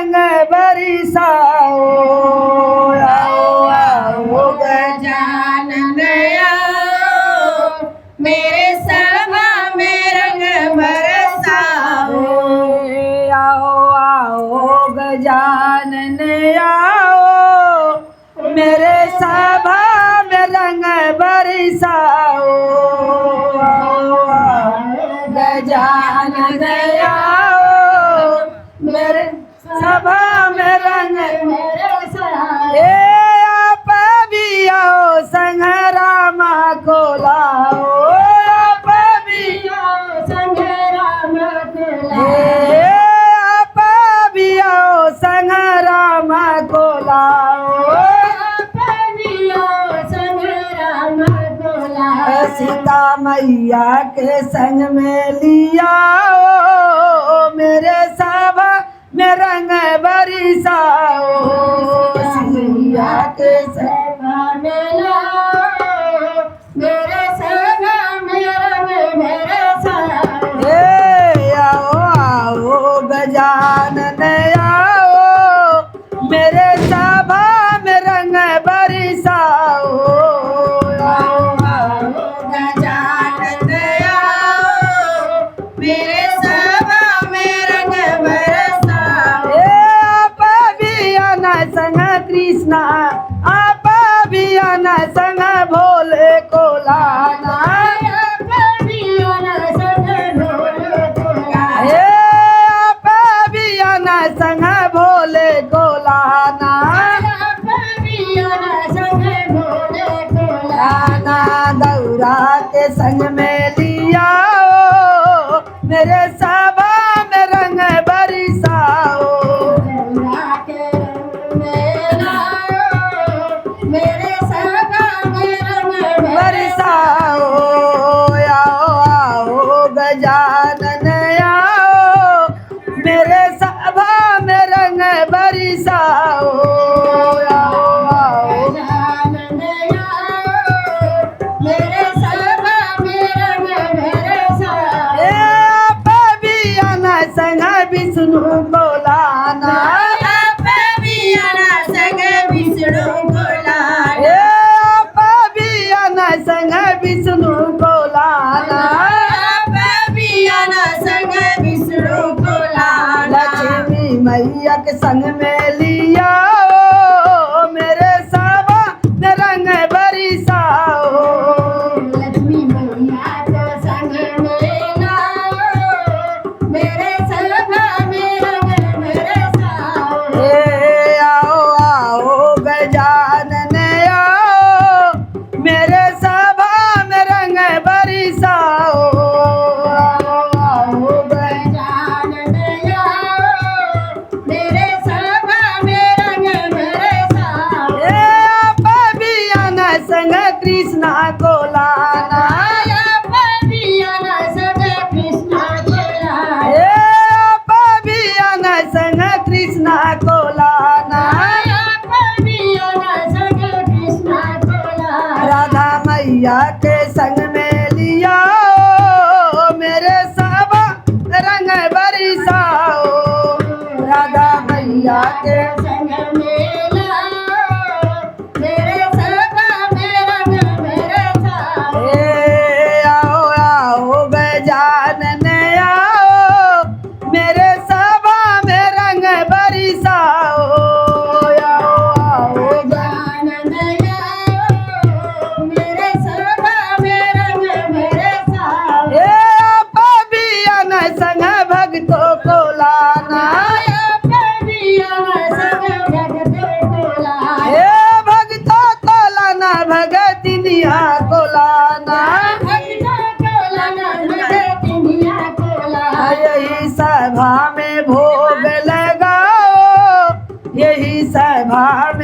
रंग बरसाओ। आओ आओ गजानन आओ, मेरे सभा में रंग बरसाओ। आओ आओ गजानन आओ, मेरे सभा में रंग बरसाओ। आओ आओ गजानन आओ, मेरे सभा में रंग बरसाओ। आप भी आओ संग रामा को लाओ। आप भी आओ संग राम को आप भी आओ संग रामा को लाओ। सीता मैया के संग में लियाओ, मेरे सभा में रंग बरसाओ। सिया के सभा में लाओ, मेरे सभा में रंग बरसाओ। आओ आओ गजानन आओ, मेरे सभा में रंग बरसाओ। आओ गजानन आओ, मेरे सभा में रंग बरसाओ। आप भी आना संग कृष्णा, आप भी आना संग भोले को लाना। आप भी आना संग भोले को लाना। लाना गौरा के संग में लियाओ, मेरे सभा में रंग बरसाओ। बरसाओ आओ आओ गजानन आओ, मेरे सभा में रंग बरसाओ। आओ आओ आप भी आना संग विष्णु को लाना। आप भी आना संग विष्णु को लाना। लक्ष्मी मैया के संग में लियाओ, मेरे सभा में रंग बरसाओ। लक्ष्मी मैया के संग में लाओ, मेरे सभा में रंग बरसाओ। आओ आओ गजानन आओ, मेरे सभा में रंग बरसाओ। आओ आओ गजानन आओ, मेरे सभा में रंग बरसाओ। आप भी आना संग कृष्णा को लाना। आप भी आना संग कृष्णा को लाना। आप भी आना संग कृष्णा को लाना। आप भी आना संग कृष्णा को लाना। राधा मैया के संग में लियाओ, मेरे सभा में रंग बरसाओ। राधा मैया के संग में लाओ, मेरे सभा में रंग बरसाओ। आओ आओ गजानन आओ, मेरे सभा में रंग बरसाओ। आओ आओ गजानन आओ, मेरे सभा में रंग बरसाओ। आप भी आना संग भक्तों को लाना। आप भी आना संग भक्तों को लाना। भक्तों को लाना, भगतिनिया को लाना। भक्तों को लाना, भगतिनिया को लाना। यही सभा में भोग लगाओ, यही सभा में